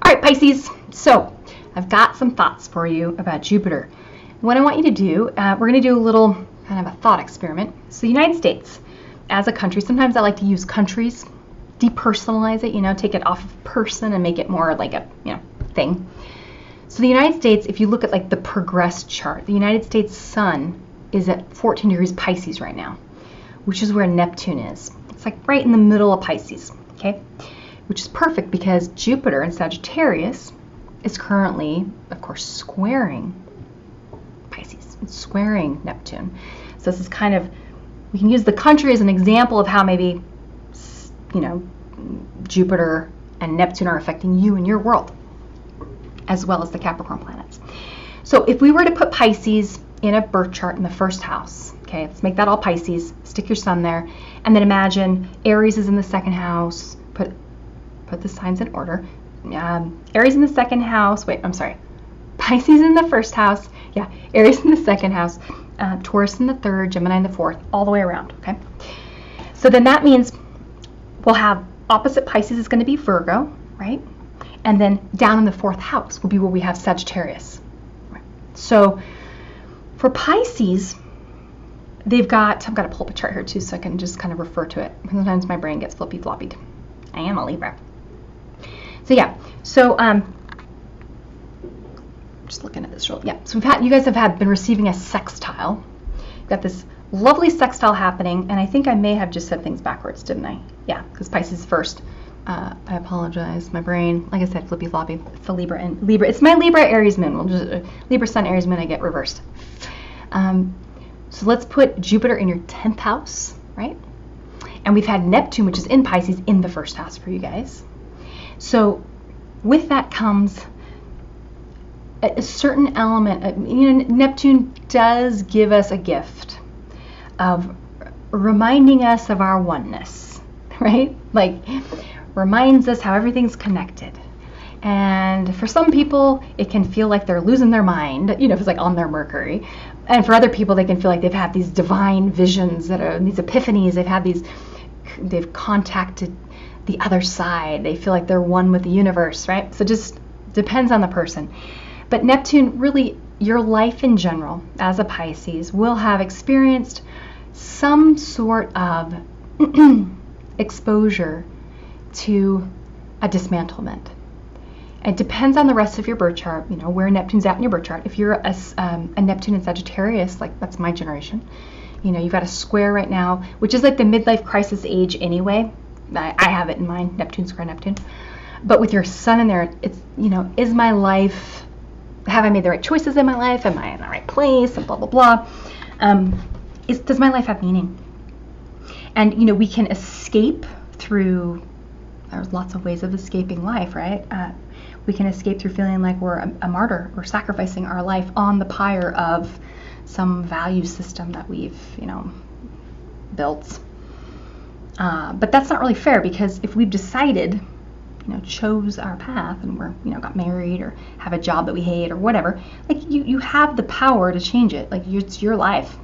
right, Pisces. So I've got some thoughts for you about Jupiter. What I want you to do, we're going to do a little kind of a thought experiment. So the United States, as a country, sometimes I like to use countries, depersonalize it, take it off of person and make it more like a, thing. So the United States, if you look at like the progressed chart, the United States sun is at 14 degrees Pisces right now, which is where Neptune is. It's like right in the middle of Pisces, okay? Which is perfect because Jupiter in Sagittarius is currently, of course, squaring Pisces. It's squaring Neptune. So this is kind of, we can use the country as an example of how maybe, Jupiter and Neptune are affecting you and your world, as well as the Capricorn planets. So if we were to put Pisces in a birth chart in the first house, okay, let's make that all Pisces, stick your sun there, and then imagine Aries is in the second house, put the signs in order. Aries in the second house, Pisces in the first house, Aries in the second house, Taurus in the third, Gemini in the fourth, all the way around, okay? So then that means we'll have opposite Pisces is going to be Virgo, right? And then down in the fourth house will be where we have Sagittarius. Right? So for Pisces, I've got to pull up a chart here too so I can just kind of refer to it. Sometimes my brain gets flippy-floppied. I am a Libra. So just looking at this so you guys have been receiving a sextile. You've got this lovely sextile happening, and I think I may have just said things backwards, didn't I? Yeah, because Pisces first. I apologize, my brain, like I said, flippy floppy. It's the Libra and Libra. It's my Libra Aries moon. We'll just Libra Sun Aries moon. I get reversed. So let's put Jupiter in your 10th house, right? And we've had Neptune, which is in Pisces, in the first house for you guys. So with that comes a certain element. Neptune does give us a gift of reminding us of our oneness, right? Like, reminds us how everything's connected. And for some people, it can feel like they're losing their mind, if it's like on their Mercury. And for other people, they can feel like they've had these divine visions, these epiphanies. They've contacted the other side. They feel like they're one with the universe, right? So just depends on the person. But Neptune, really, your life in general, as a Pisces, will have experienced some sort of exposure to a dismantlement. It depends on the rest of your birth chart, where Neptune's at in your birth chart. If you're a Neptune in Sagittarius, like that's my generation, you've got a square right now, which is like the midlife crisis age anyway. I have it in mind, Neptune square Neptune. But with your sun in there, it's, is my life, have I made the right choices in my life? Am I in the right place? And blah, blah, blah. Does my life have meaning? And, we can escape through, there's lots of ways of escaping life, right? We can escape through feeling like we're a martyr. We're sacrificing our life on the pyre of some value system that we've, built. But that's not really fair, because if we've decided, chose our path and we're, got married or have a job that we hate or whatever, like you have the power to change it. Like it's your life.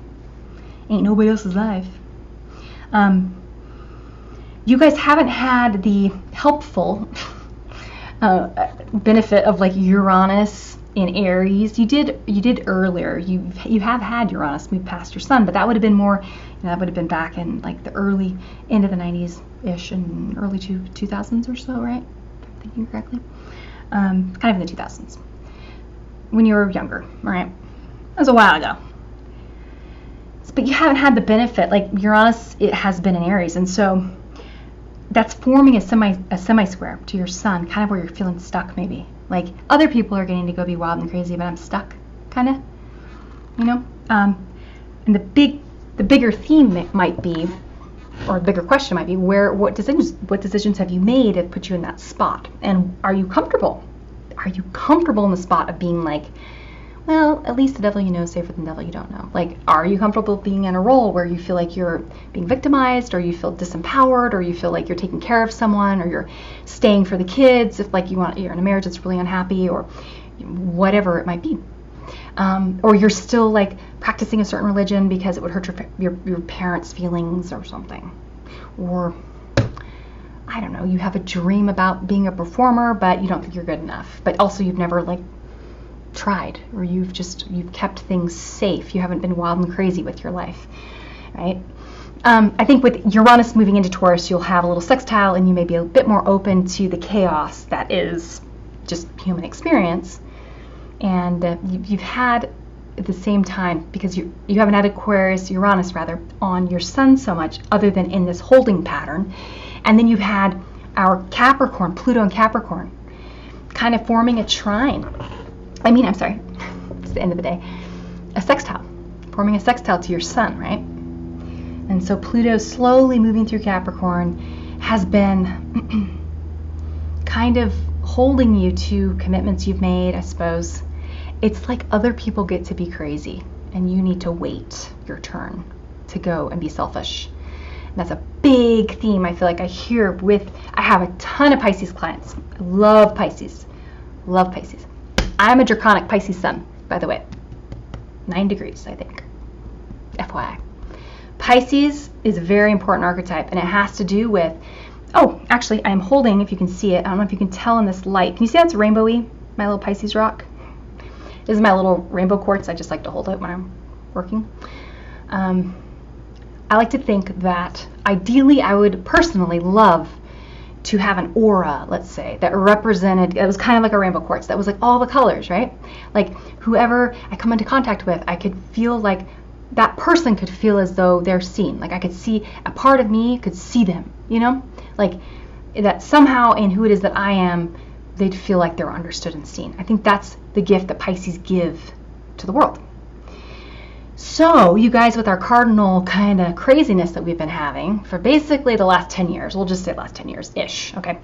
Ain't nobody else's life. You guys haven't had the helpful benefit of like Uranus in Aries. You did earlier. You have had Uranus move past your sun, but that would have been more. That would have been back in like the early end of the 90s ish and early 2000s or so, right? If I'm thinking correctly. Kind of in the 2000s when you were younger, right? That was a while ago. But you haven't had the benefit, like Uranus, it has been in Aries, and so that's forming a semi square to your sun, kind of where you're feeling stuck maybe. Like other people are getting to go be wild and crazy, but I'm stuck, kind of, and the bigger theme might be, or the bigger question might be, what decisions have you made that put you in that spot, and are you comfortable? Are you comfortable in the spot of being like, well, at least the devil you know is safer than the devil you don't know. Like, are you comfortable being in a role where you feel like you're being victimized, or you feel disempowered, or you feel like you're taking care of someone, or you're staying for the kids if like you're in a marriage that's really unhappy, or whatever it might be. Or you're still like practicing a certain religion because it would hurt your parents' feelings or something. Or I don't know, you have a dream about being a performer, but you don't think you're good enough. But also you've never like tried, or you've kept things safe. You haven't been wild and crazy with your life, right? I think with Uranus moving into Taurus, you'll have a little sextile, and you may be a bit more open to the chaos that is just human experience. And you've had at the same time, because you haven't had Uranus on your sun so much, other than in this holding pattern. And then you've had our Capricorn, Pluto and Capricorn, kind of forming a trine. It's the end of the day. A sextile, forming a sextile to your sun, right? And so Pluto slowly moving through Capricorn has been kind of holding you to commitments you've made, I suppose. It's like other people get to be crazy, and you need to wait your turn to go and be selfish. And that's a big theme I feel like I hear I have a ton of Pisces clients. I love Pisces. Love Pisces. I'm a draconic Pisces sun, by the way. 9 degrees, I think. FYI. Pisces is a very important archetype, and it has to do with, actually, I'm holding, if you can see it, I don't know if you can tell in this light. Can you see that's rainbowy, my little Pisces rock? This is my little rainbow quartz. I just like to hold it when I'm working. I like to think that ideally I would personally love to have an aura, let's say, that represented, it was kind of like a rainbow quartz, that was like all the colors, right? Like whoever I come into contact with, I could feel like that person could feel as though they're seen. Like I could see, a part of me could see them, like that somehow in who it is that I am, they'd feel like they're understood and seen. I think that's the gift that Pisces give to the world. So you guys, with our cardinal kind of craziness that we've been having for basically the last 10 years, we'll just say last 10 years-ish, okay?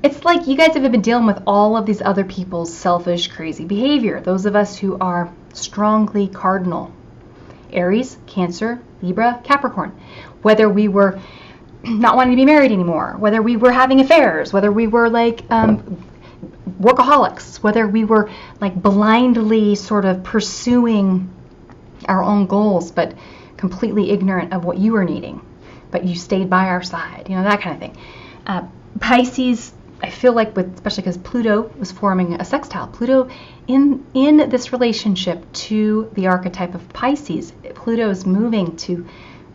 It's like you guys have been dealing with all of these other people's selfish, crazy behavior. Those of us who are strongly cardinal. Aries, Cancer, Libra, Capricorn. Whether we were not wanting to be married anymore, whether we were having affairs, whether we were like workaholics, whether we were like blindly sort of pursuing our own goals, but completely ignorant of what you were needing, but you stayed by our side, that kind of thing. Pisces, I feel like especially because Pluto was forming a sextile. Pluto in this relationship to the archetype of Pisces, Pluto is moving to,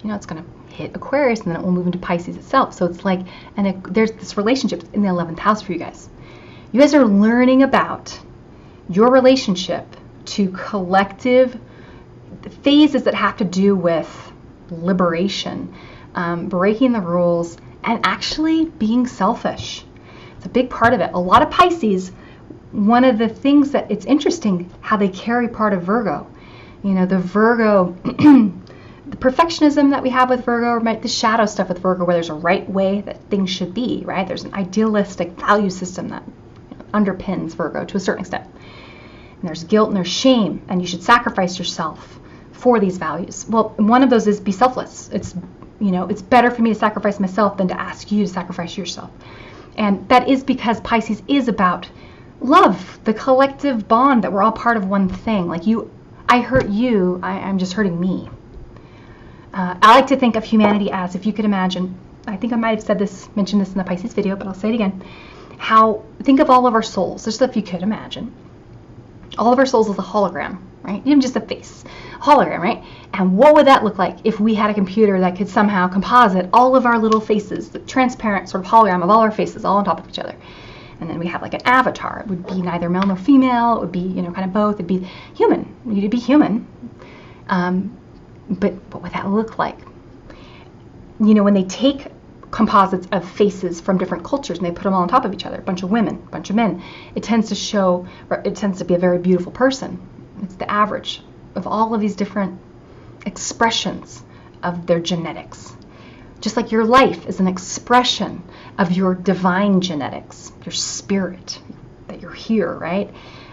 it's going to hit Aquarius, and then it will move into Pisces itself. So it's like, there's this relationship in the 11th house for you guys. You guys are learning about your relationship to collective phases that have to do with liberation, breaking the rules, and actually being selfish. It's a big part of it. A lot of Pisces, one of the things that it's interesting how they carry part of Virgo. The Virgo, the perfectionism that we have with Virgo, right? The shadow stuff with Virgo, where there's a right way that things should be, right? There's an idealistic value system that underpins Virgo to a certain extent. And there's guilt and there's shame, and you should sacrifice yourself for these values. Well, one of those is be selfless. It's better for me to sacrifice myself than to ask you to sacrifice yourself. And that is because Pisces is about love, the collective bond that we're all part of one thing. Like I hurt you, I'm just hurting me. I like to think of humanity as, if you could imagine, I think I might have mentioned this in the Pisces video, but I'll say it again. Think of all of our souls, just if you could imagine. All of our souls is a hologram, right? Even just a face, hologram, right? And what would that look like if we had a computer that could somehow composite all of our little faces, the transparent sort of hologram of all our faces all on top of each other? And then we have like an avatar. It would be neither male nor female. It would be, kind of both. It'd be human. You'd be human. But what would that look like? When they take composites of faces from different cultures and they put them all on top of each other, a bunch of women, a bunch of men, it tends to be a very beautiful person. It's the average of all of these different expressions of their genetics. Just like your life is an expression of your divine genetics, your spirit, that you're here, right?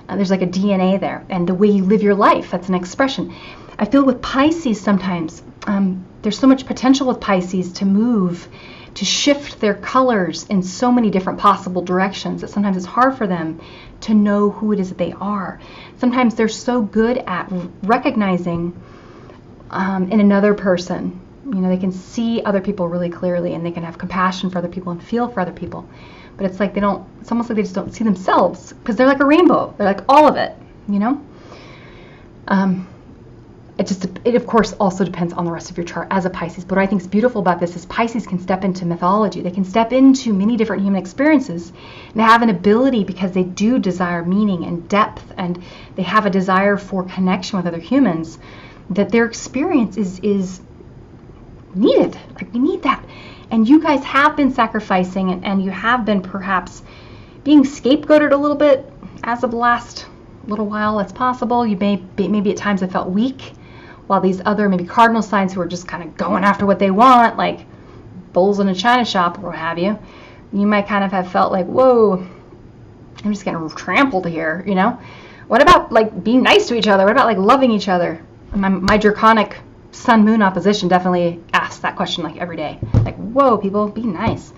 There's like a DNA there. And the way you live your life, that's an expression. I feel with Pisces sometimes, there's so much potential with Pisces to move, to shift their colors in so many different possible directions that sometimes it's hard for them to know who it is that they are. Sometimes they're so good at recognizing in another person They can see other people really clearly, and they can have compassion for other people and feel for other people. But it's like it's almost like they just don't see themselves, because they're like a rainbow. They're like all of it, It of course also depends on the rest of your chart as a Pisces. But what I think is beautiful about this is Pisces can step into mythology. They can step into many different human experiences and have an ability, because they do desire meaning and depth, and they have a desire for connection with other humans, that their experience is needed. Like, we need that. And you guys have been sacrificing, and you have been perhaps being scapegoated a little bit as of the last little while. It's possible. You maybe at times have felt weak, while these other maybe cardinal signs who are just kind of going after what they want, like bulls in a china shop or what have you, you might kind of have felt like, whoa, I'm just getting trampled here, What about like being nice to each other? What about like loving each other? My draconic sun-moon opposition definitely asks that question like every day. Like, whoa, people, be nice.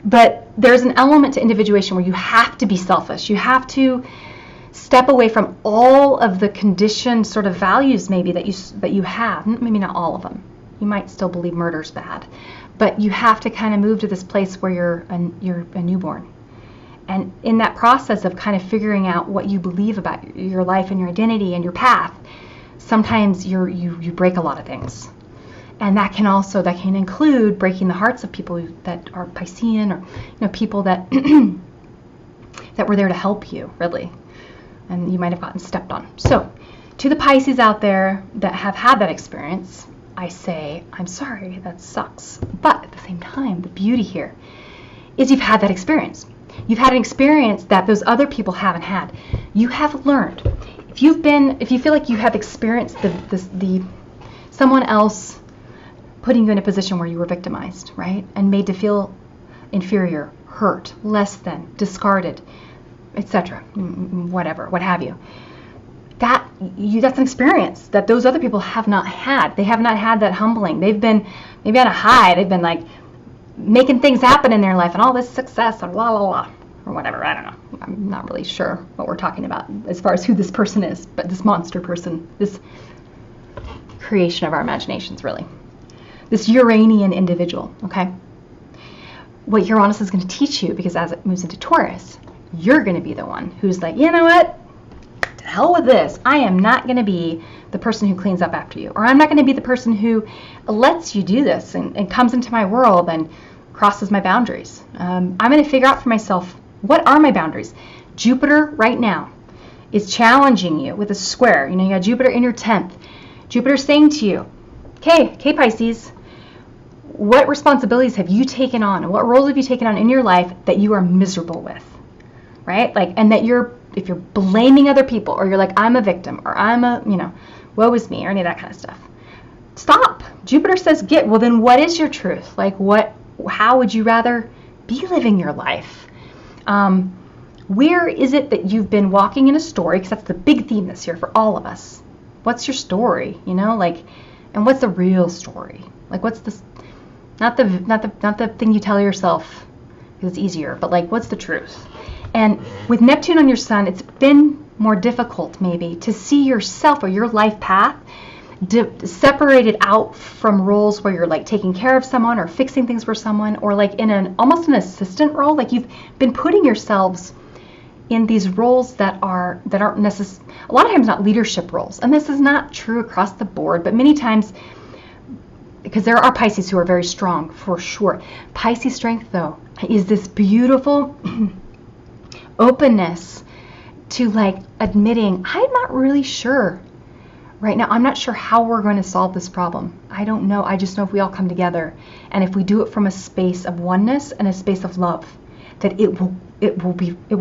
But there's an element to individuation where you have to be selfish. You have to step away from all of the conditioned sort of values maybe that you have. Maybe not all of them. You might still believe murder's bad. But you have to kind of move to this place where you're a newborn. And in that process of kind of figuring out what you believe about your life and your identity and your path, sometimes you break a lot of things. And that can include breaking the hearts of people that are Piscean, or people that that were there to help you, really. And you might have gotten stepped on. So, to the Pisces out there that have had that experience, I say, I'm sorry, that sucks. But at the same time, the beauty here is you've had that experience. You've had an experience that those other people haven't had. You have learned. If you feel like you have experienced the someone else putting you in a position where you were victimized, right? And made to feel inferior, hurt, less than, discarded, etc., whatever, what have you. That's an experience that those other people have not had. They have not had that humbling. They've been maybe on a high. They've been like making things happen in their life and all this success and blah, blah, blah, or whatever. I don't know. I'm not really sure what we're talking about as far as who this person is, but this monster person, this creation of our imaginations, really. This Uranian individual, okay? What Uranus is going to teach you, because as it moves into Taurus, you're going to be the one who's like, you know what? To hell with this. I am not going to be the person who cleans up after you. Or I'm not going to be the person who lets you do this and comes into my world and crosses my boundaries. I'm going to figure out for myself, what are my boundaries? Jupiter right now is challenging you with a square. You got Jupiter in your 10th. Jupiter's saying to you, okay, Pisces, what responsibilities have you taken on and what roles have you taken on in your life that you are miserable with? Right? Like, and that if you're blaming other people, or you're like, I'm a victim, or I'm woe is me, or any of that kind of stuff. Stop. Jupiter says, well, then what is your truth? Like, how would you rather be living your life? Where is it that you've been walking in a story? Because that's the big theme this year for all of us. What's your story? And what's the real story? Like, what's this? Not the thing you tell yourself, because it's easier, but like, what's the truth? And with Neptune on your sun, it's been more difficult maybe to see yourself or your life path separated out from roles where you're like taking care of someone or fixing things for someone, or like in almost an assistant role. Like, you've been putting yourselves in these roles that aren't necessarily, a lot of times, not leadership roles. And this is not true across the board, but many times, because there are Pisces who are very strong, for sure. Pisces strength, though, is this beautiful openness to like admitting, I'm not really sure right now. I'm not sure how we're going to solve this problem. I don't know. I just know if we all come together and if we do it from a space of oneness and a space of love, that it will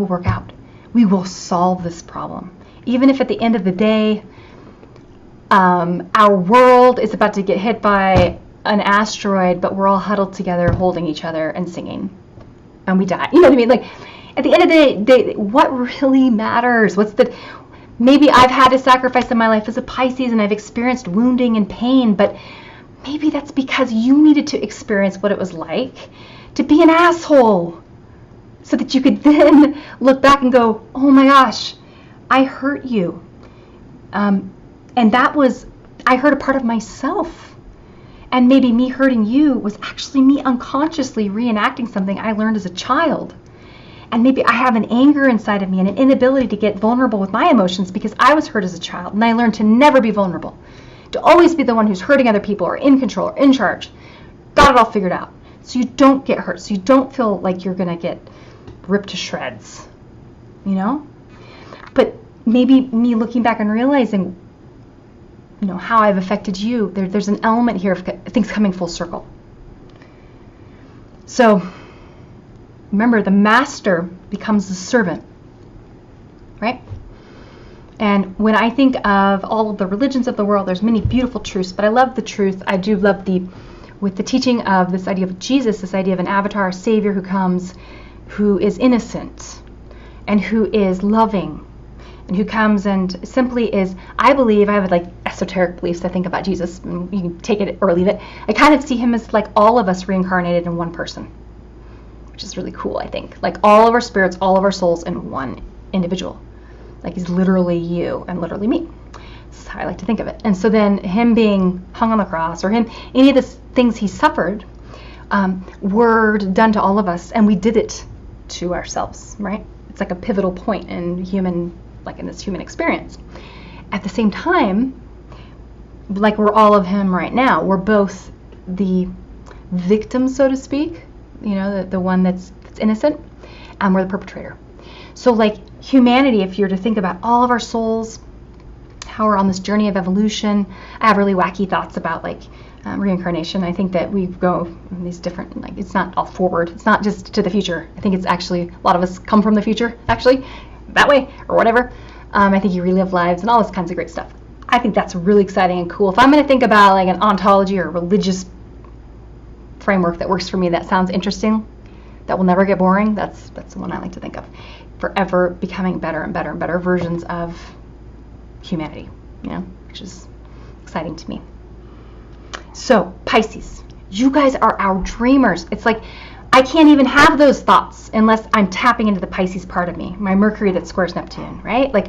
work out. We will solve this problem. Even if at the end of the day, our world is about to get hit by an asteroid, but we're all huddled together holding each other and singing, and we die. You know what I mean? Like, at the end of the day, what really matters? Maybe I've had to sacrifice in my life as a Pisces, and I've experienced wounding and pain, but maybe that's because you needed to experience what it was like to be an asshole, so that you could then look back and go, oh my gosh, I hurt you. And I hurt a part of myself And maybe me hurting you was actually me unconsciously reenacting something I learned as a child. And maybe I have an anger inside of me and an inability to get vulnerable with my emotions because I was hurt as a child. And I learned to never be vulnerable, to always be the one who's hurting other people or in control or in charge. Got it all figured out. So you don't get hurt. So you don't feel like you're going to get ripped to shreds, you know? But maybe me looking back and realizing, you know, how I've affected you, there's an element here of things coming full circle. So remember, the master becomes the servant, right? And when I think of all of the religions of the world, there's many beautiful truths, but I love the truth. I do love with the teaching of this idea of Jesus, this idea of an avatar, a savior who comes, who is innocent and who is loving, and who comes and simply is, I believe, I have like esoteric beliefs I think about Jesus, and you can take it or leave it. I kind of see him as like all of us reincarnated in one person, which is really cool, I think. Like all of our spirits, all of our souls in one individual. Like he's literally you and literally me. This is how I like to think of it. And so then him being hung on the cross, or him, any of the things he suffered, were done to all of us, and we did it to ourselves, right? It's like a pivotal point in human, like in this human experience. At the same time, like we're all of him right now, we're both the victim, so to speak, you know, the one that's innocent, and we're the perpetrator. So like humanity, if you're to think about all of our souls, how we're on this journey of evolution, I have really wacky thoughts about like reincarnation. I think that we go in these different, like it's not all forward, it's not just to the future. I think it's actually, a lot of us come from the future, actually, that way, or whatever. I think you relive lives and all this kinds of great stuff. I think that's really exciting and cool. If I'm going to think about like an ontology or a religious framework that works for me, that sounds interesting, that will never get boring, that's the one I like to think of. Forever becoming better and better and better versions of humanity, you know, which is exciting to me. So, Pisces, you guys are our dreamers. It's like, I can't even have those thoughts unless I'm tapping into the Pisces part of me, my Mercury that squares Neptune, right? Like,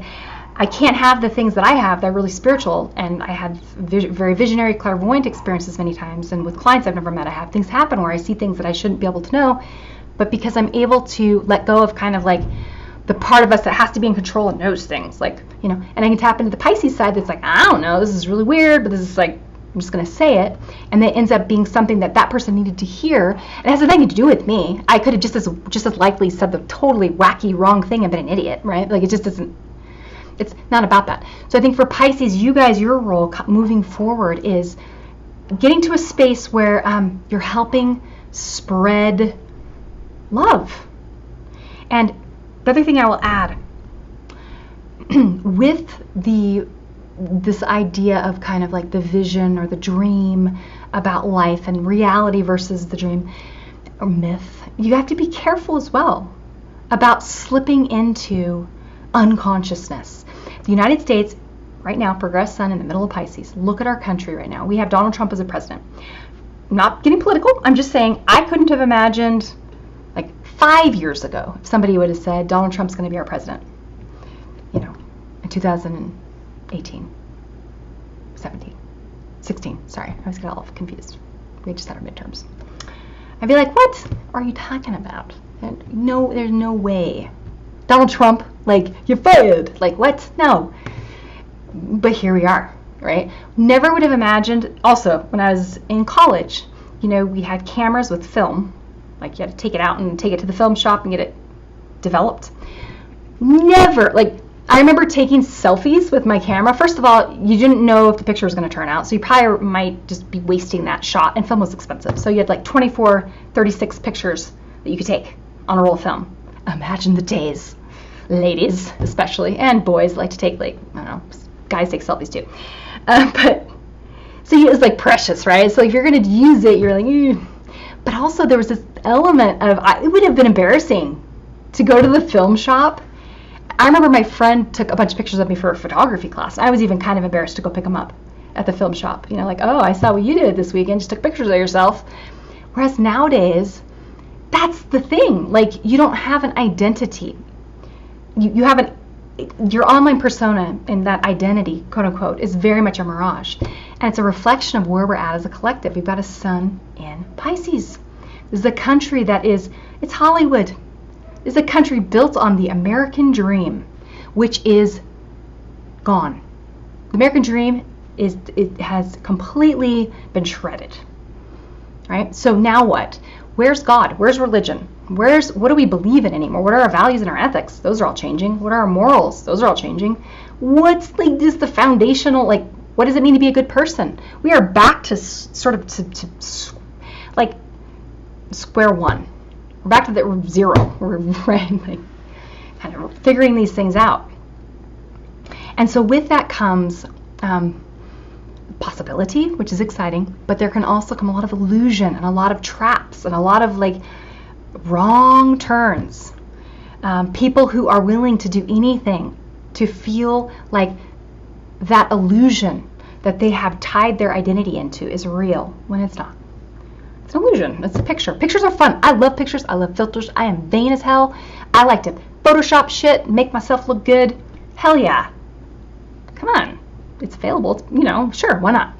I can't have the things that I have that are really spiritual, and I had very visionary, clairvoyant experiences many times, and with clients I've never met, I have things happen where I see things that I shouldn't be able to know, but because I'm able to let go of kind of like the part of us that has to be in control and knows things, like, you know, and I can tap into the Pisces side that's like, I don't know, this is really weird, but this is like, I'm just going to say it, and it ends up being something that person needed to hear. It has nothing to do with me. I could have just as likely said the totally wacky wrong thing and been an idiot, right? Like, it just isn't, it's not about that. So I think for Pisces, you guys, your role moving forward is getting to a space where you're helping spread love. And the other thing I will add, with this idea of kind of like the vision or the dream about life and reality versus the dream or myth, you have to be careful as well about slipping into unconsciousness. The United States right now, progressed sun in the middle of Pisces. Look at our country right now. We have Donald Trump as a president. I'm not getting political. I'm just saying I couldn't have imagined like 5 years ago if somebody would have said Donald Trump's going to be our president, you know, in 2018, 17, 16. Sorry, I always get all confused. We just had our midterms. I'd be like, what are you talking about? And no, there's no way. Donald Trump, like, you're fired. Like, what? No. But here we are, right? Never would have imagined. Also, when I was in college, you know, we had cameras with film. Like, you had to take it out and take it to the film shop and get it developed. Never, like, I remember taking selfies with my camera. First of all, you didn't know if the picture was going to turn out, so you probably might just be wasting that shot, and film was expensive. So you had like 24, 36 pictures that you could take on a roll of film. Imagine the days. Ladies, especially, and boys like to take, like, I don't know, guys take selfies too. But, so it was like precious, right? So if you're going to use it, you're like, ew. But also there was this element of, it would have been embarrassing to go to the film shop. I remember my friend took a bunch of pictures of me for a photography class. I was even kind of embarrassed to go pick them up at the film shop. You know, like, oh, I saw what you did this weekend, just took pictures of yourself. Whereas nowadays, that's the thing. Like, you don't have an identity. You have your online persona and that identity, quote unquote, is very much a mirage. And it's a reflection of where we're at as a collective. We've got a sun in Pisces. This is a country that it's Hollywood. This is a country built on the American dream, which is gone. The American dream it has completely been shredded. Right? So now what? Where's God? Where's religion? What do we believe in anymore? What are our values and our ethics? Those are all changing. What are our morals? Those are all changing. What's like just the foundational, like, what does it mean to be a good person? We are back to sort of to like square one. We're back to the zero. We're right, like, kind of figuring these things out. And so with that comes possibility, which is exciting, but there can also come a lot of illusion and a lot of traps and a lot of like wrong turns. People who are willing to do anything to feel like that illusion that they have tied their identity into is real when it's not. It's an illusion. It's a picture. Pictures are fun. I love pictures. I love filters. I am vain as hell. I like to Photoshop shit, make myself look good. Hell yeah. Come on. It's available. It's, sure, why not?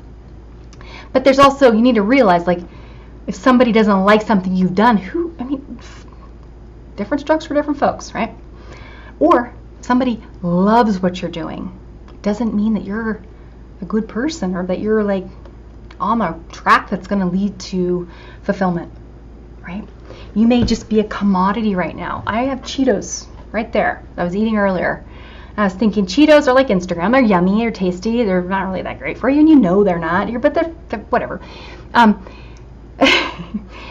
But there's also, you need to realize, like, if somebody doesn't like something you've done, different strokes for different folks, right? Or somebody loves what you're doing. Doesn't mean that you're a good person or that you're like on a track that's going to lead to fulfillment, right? You may just be a commodity right now. I have Cheetos right there that I was eating earlier. I was thinking Cheetos are like Instagram. They're yummy, they're tasty, they're not really that great for you, and you know they're not. But they're whatever.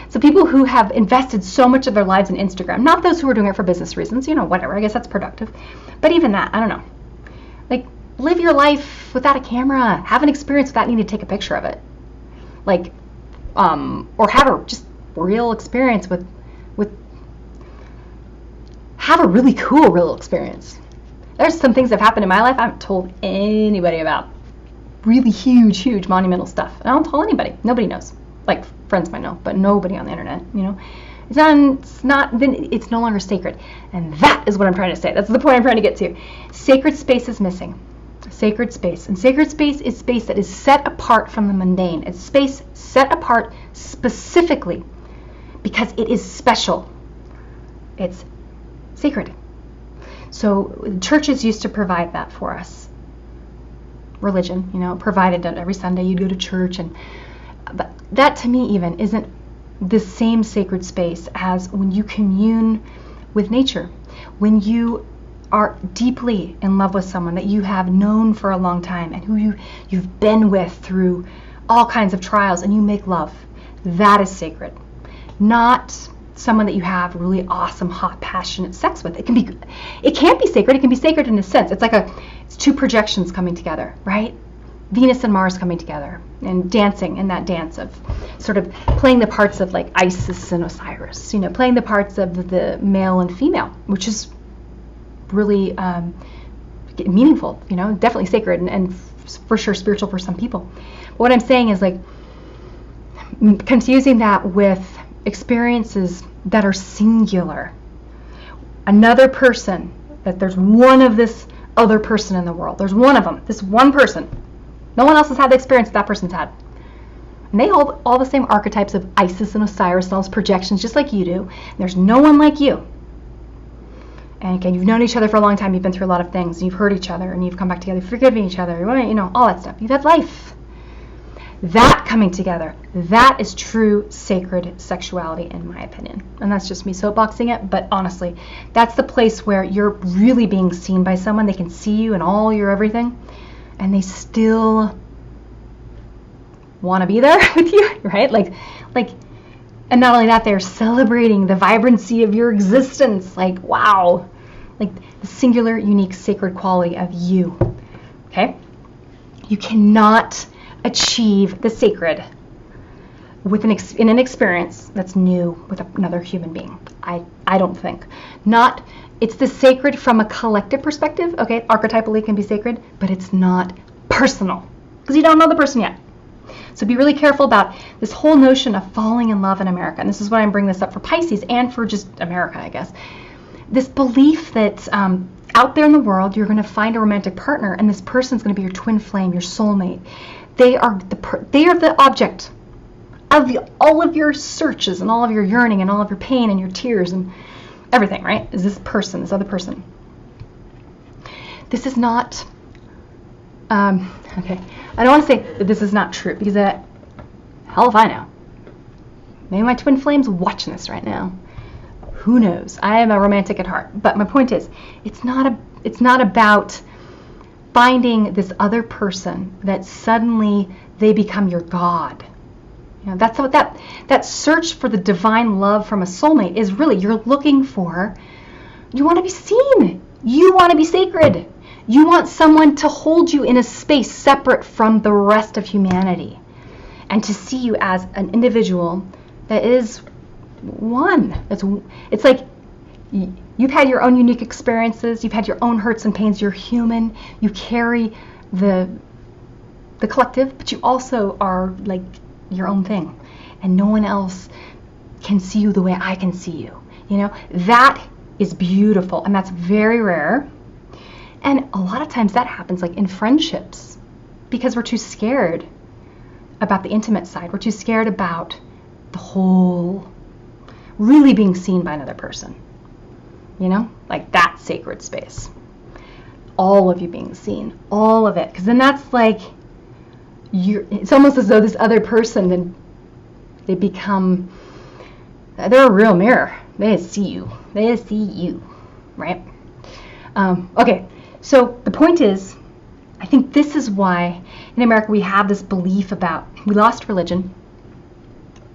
So people who have invested so much of their lives in Instagram, not those who are doing it for business reasons, whatever. I guess that's productive. But even that, I don't know. Like, live your life without a camera. Have an experience without needing to take a picture of it. Like, or have a just real experience with have a really cool real experience. There's some things that have happened in my life I haven't told anybody about. Really huge, monumental stuff. And I don't tell anybody. Nobody knows. Like, friends might know, but nobody on the internet, It's no longer sacred. And that is what I'm trying to say. That's the point I'm trying to get to. Sacred space is missing. Sacred space. And sacred space is space that is set apart from the mundane. It's space set apart specifically because it is special. It's sacred. So churches used to provide that for us. Religion, provided that every Sunday you'd go to church, but that to me even isn't the same sacred space as when you commune with nature, when you are deeply in love with someone that you have known for a long time and who you've been with through all kinds of trials, and you make love. That is sacred. Not someone that you have really awesome, hot, passionate sex with. It can't be sacred. It can be sacred in a sense. It's two projections coming together, right? Venus and Mars coming together and dancing in that dance of sort of playing the parts of like Isis and Osiris, playing the parts of the male and female, which is really meaningful, definitely sacred and for sure spiritual for some people. But what I'm saying is like confusing that with experiences that are singular. Another person, that there's one of this other person in the world. There's one of them, this one person. No one else has had the experience that person's had. And they hold all the same archetypes of Isis and Osiris and all those projections just like you do. And there's no one like you. And again, you've known each other for a long time. You've been through a lot of things. You've hurt each other and you've come back together, forgiving each other, all that stuff. You've had life. That coming together, that is true sacred sexuality in my opinion. And that's just me soapboxing it, but honestly, that's the place where you're really being seen by someone. They can see you and all your everything, and they still want to be there with you, right? Like, and not only that, they're celebrating the vibrancy of your existence. Like, wow, like the singular, unique, sacred quality of you, okay? You cannot achieve the sacred with in an experience that's new with another human being. I don't think. It's the sacred from a collective perspective. Okay, archetypally can be sacred, but it's not personal because you don't know the person yet. So be really careful about this whole notion of falling in love in America. And this is why I'm bringing this up for Pisces and for just America, I guess. This belief that out there in the world, you're going to find a romantic partner, and this person's going to be your twin flame, your soulmate. They are the object of all of your searches and all of your yearning and all of your pain and your tears and everything, right? Is this person, this other person. This is not, okay, I don't want to say that this is not true, because hell if I know. Maybe my twin flame's watching this right now. Who knows? I am a romantic at heart. But my point is, it's not about finding this other person that suddenly they become your God. You know, that's what that search for the divine love from a soulmate is really. You're looking for, you want to be seen. You want to be sacred. You want someone to hold you in a space separate from the rest of humanity, and to see you as an individual that is one. It's like you've had your own unique experiences. You've had your own hurts and pains. You're human. You carry the collective, but you also are like your own thing, and no one else can see you the way I can see you. You know, that is beautiful, and that's very rare. And a lot of times that happens like in friendships, because we're too scared about the intimate side. We're too scared about the whole really being seen by another person. You know, like that sacred space. All of you being seen, all of it. Because then that's like, it's almost as though this other person, then they become, they're a real mirror. They see you. They see you, right? Okay, so the point is, I think this is why in America we have this belief about, we lost religion,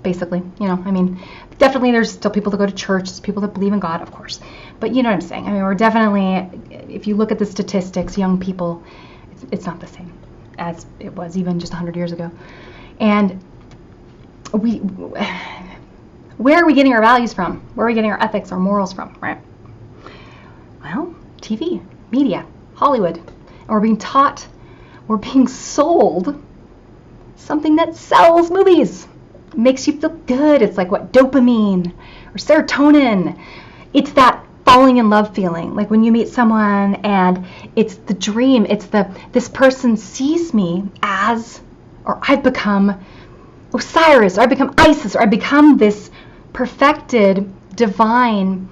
basically. You know, I mean, definitely there's still people that go to church, there's people that believe in God, of course. But you know what I'm saying. I mean, we're definitely, if you look at the statistics, young people, it's not the same as it was even just 100 years ago. And where are we getting our values from? Where are we getting our ethics, our morals from, right? Well, TV, media, Hollywood. And we're being taught, we're being sold something that sells movies. It makes you feel good. It's like what, dopamine or serotonin. It's that falling in love feeling, like when you meet someone and it's the dream, it's this person sees me as, or I've become Osiris, or I've become Isis, or I've become this perfected divine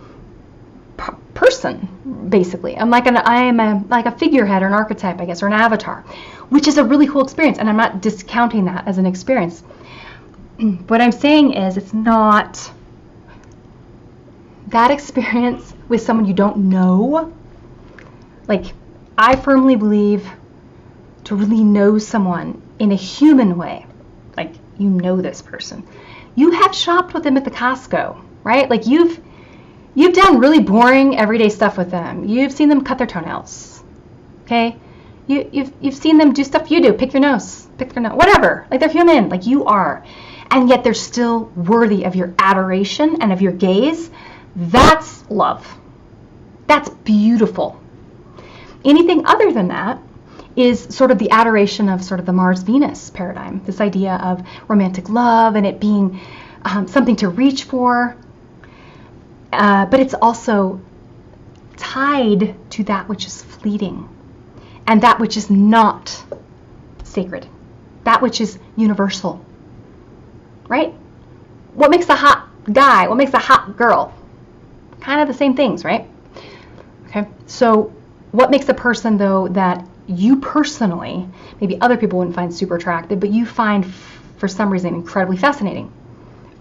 person, basically. I am like a figurehead or an archetype, I guess, or an avatar, which is a really cool experience, and I'm not discounting that as an experience. What I'm saying is, it's not that experience with someone you don't know. Like, I firmly believe to really know someone in a human way, like you know this person, you have shopped with them at the Costco, right? Like you've done really boring everyday stuff with them. You've seen them cut their toenails, okay? You've seen them do stuff you do, pick their nose, whatever. Like they're human, like you are, and yet they're still worthy of your adoration and of your gaze. That's love. That's beautiful. Anything other than that is sort of the adoration of sort of the Mars-Venus paradigm, this idea of romantic love and it being something to reach for, but it's also tied to that which is fleeting and that which is not sacred, that which is universal, right? What makes a hot guy? What makes a hot girl? Kind of the same things, right? Okay, so what makes a person, though, that you personally, maybe other people wouldn't find super attractive, but you find for some reason incredibly fascinating,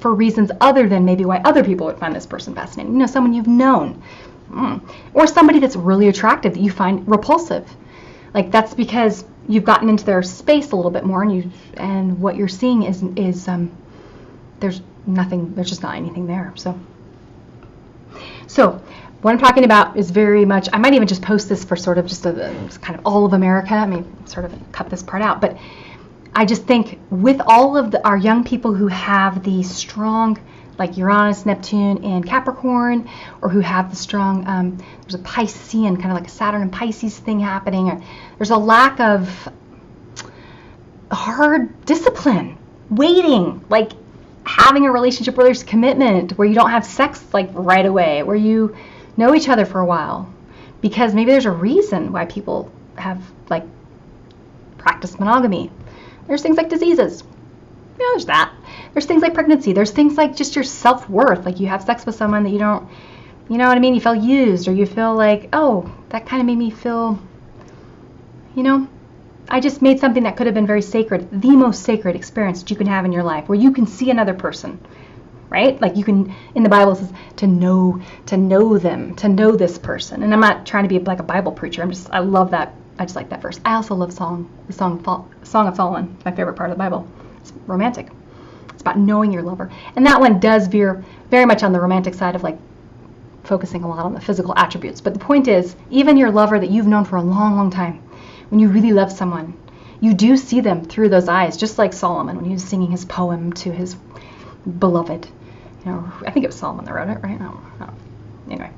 for reasons other than maybe why other people would find this person fascinating? You know, someone you've known, or somebody that's really attractive that you find repulsive. Like that's because you've gotten into their space a little bit more, and what you're seeing is there's just not anything there. So what I'm talking about is very much, I might even just post this for sort of just kind of all of America. I mean, sort of cut this part out, but I just think with all of our young people who have the strong, like Uranus, Neptune, and Capricorn, or who have the strong, there's a Piscean, kind of like a Saturn and Pisces thing happening, or there's a lack of hard discipline, waiting, like having a relationship where there's commitment, where you don't have sex like right away, where you know each other for a while, because maybe there's a reason why people have like practiced monogamy. There's things like diseases. Yeah, there's that. There's things like pregnancy. There's things like just your self-worth. Like you have sex with someone that you don't, you know what I mean? You feel used, or you feel like, oh, that kind of made me feel, you know, I just made something that could have been very sacred, the most sacred experience that you can have in your life, where you can see another person, right? Like you can, in the Bible it says to know them, to know this person. And I'm not trying to be like a Bible preacher. I love that. I just like that verse. I also love the Song of Solomon, my favorite part of the Bible. It's romantic. It's about knowing your lover. And that one does veer very much on the romantic side of like focusing a lot on the physical attributes. But the point is, even your lover that you've known for a long, long time, when you really love someone, you do see them through those eyes, just like Solomon when he was singing his poem to his beloved. You know, I think it was Solomon that wrote it, right? No. Anyway,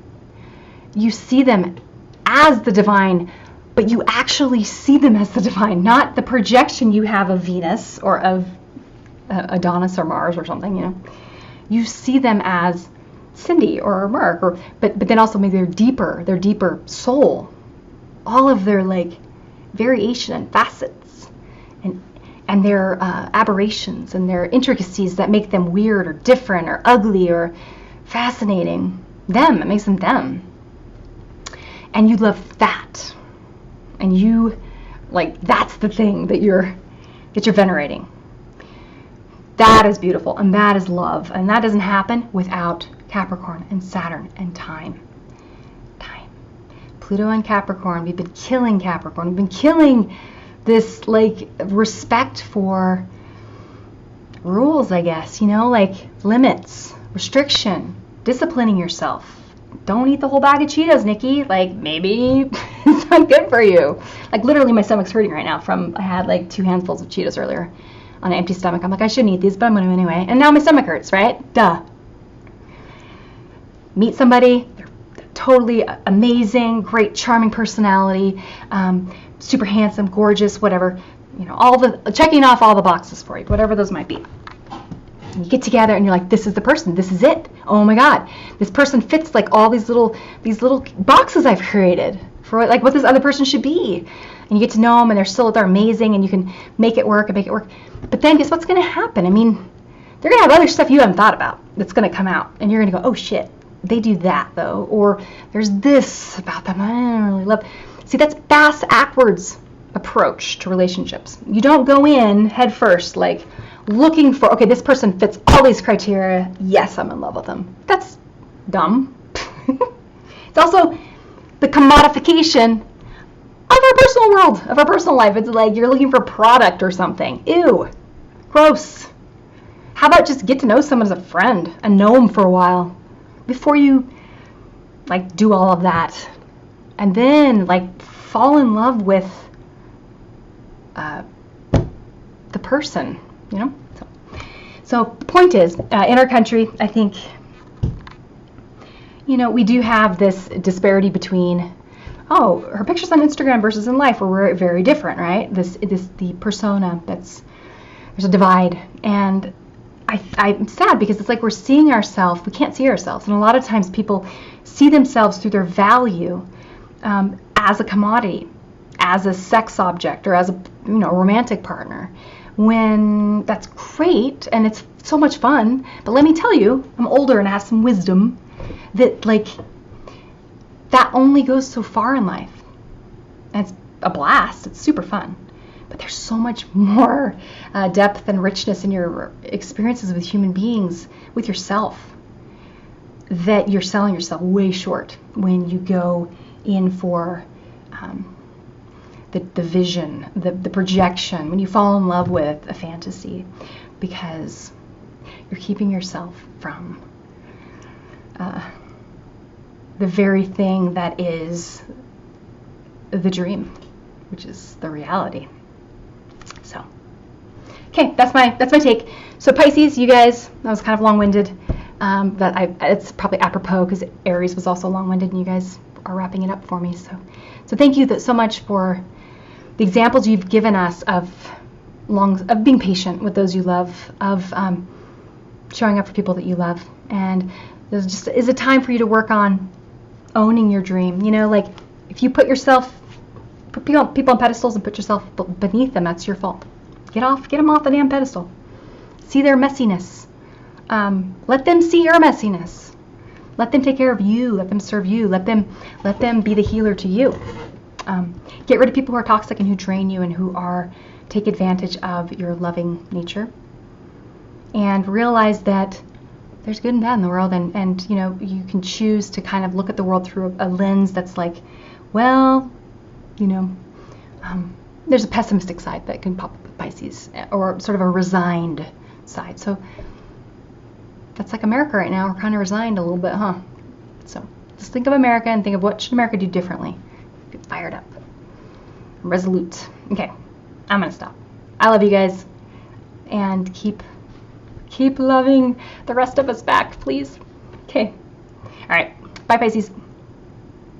you see them as the divine, but you actually see them as the divine, not the projection you have of Venus or of Adonis or Mars or something, you know. You see them as Cindy or Mark, but then also maybe their deeper soul, all of their like variation and facets, and their aberrations and their intricacies that make them weird or different or ugly or fascinating. It makes them them. And you love that. And you, like, that's the thing that you're venerating. That is beautiful, and that is love. And that doesn't happen without Capricorn and Saturn and time. Pluto and Capricorn, we've been killing Capricorn. We've been killing this, like, respect for rules, I guess, you know, like limits, restriction, disciplining yourself. Don't eat the whole bag of Cheetos, Nikki. Like, maybe it's not good for you. Like, literally, my stomach's hurting right now I had, like, 2 handfuls of Cheetos earlier on an empty stomach. I'm like, I shouldn't eat these, but I'm going to anyway. And now my stomach hurts, right? Duh. Meet somebody. They're totally amazing, great, charming personality, super handsome, gorgeous, whatever. You know, checking off all the boxes for you, whatever those might be. You get together and you're like, this is the person, this is it. Oh my God, this person fits like all these little boxes I've created for like what this other person should be. And you get to know them, and they're amazing, and you can make it work. But then guess what's going to happen? I mean, they're going to have other stuff you haven't thought about that's going to come out, and you're going to go, oh shit, they do that though, or there's this about them I don't really love. See, that's backwards approach to relationships. You don't go in head first like looking for, okay, this person fits all these criteria, yes, I'm in love with them. That's dumb. It's also the commodification of our personal world, of our personal life. It's like you're looking for a product or something. Ew, gross. How about just get to know someone as a friend and know them for a while before you like do all of that, and then like fall in love with the person, you know. So the point is, in our country, I think, you know, we do have this disparity between, oh, her pictures on Instagram versus in life, where we're very different, right? The persona, there's a divide. And I'm sad because it's like we're seeing ourselves, we can't see ourselves. And a lot of times people see themselves through their value as a commodity, as a sex object, or as a romantic partner, when that's great and it's so much fun. But let me tell you, I'm older and I have some wisdom that like that only goes so far in life. And it's a blast. It's super fun. But there's so much more depth and richness in your experiences with human beings, with yourself, that you're selling yourself way short when you go in for the vision, the projection, when you fall in love with a fantasy, because you're keeping yourself from the very thing that is the dream, which is the reality. So, okay, that's my take. So Pisces, you guys, that was kind of long-winded, but it's probably apropos because Aries was also long-winded, and you guys are wrapping it up for me. So thank you so much for the examples you've given us of being patient with those you love, of showing up for people that you love, and there's just is a time for you to work on owning your dream. You know, like If you put people on pedestals and put yourself beneath them, that's your fault. Get them off the damn pedestal. See their messiness. Let them see your messiness. Let them take care of you. Let them serve you. Let them be the healer to you. Get rid of people who are toxic and who drain you and who take advantage of your loving nature. And realize that there's good and bad in the world, and you know, you can choose to kind of look at the world through a lens that's like, well, you know, there's a pessimistic side that can pop up with Pisces, or sort of a resigned side. So that's like America right now. We're kind of resigned a little bit, huh? So just think of America and think of what should America do differently. Get fired up, resolute. Okay, I'm gonna stop. I love you guys, and keep loving the rest of us back, please. Okay. All right. Bye, Pisces.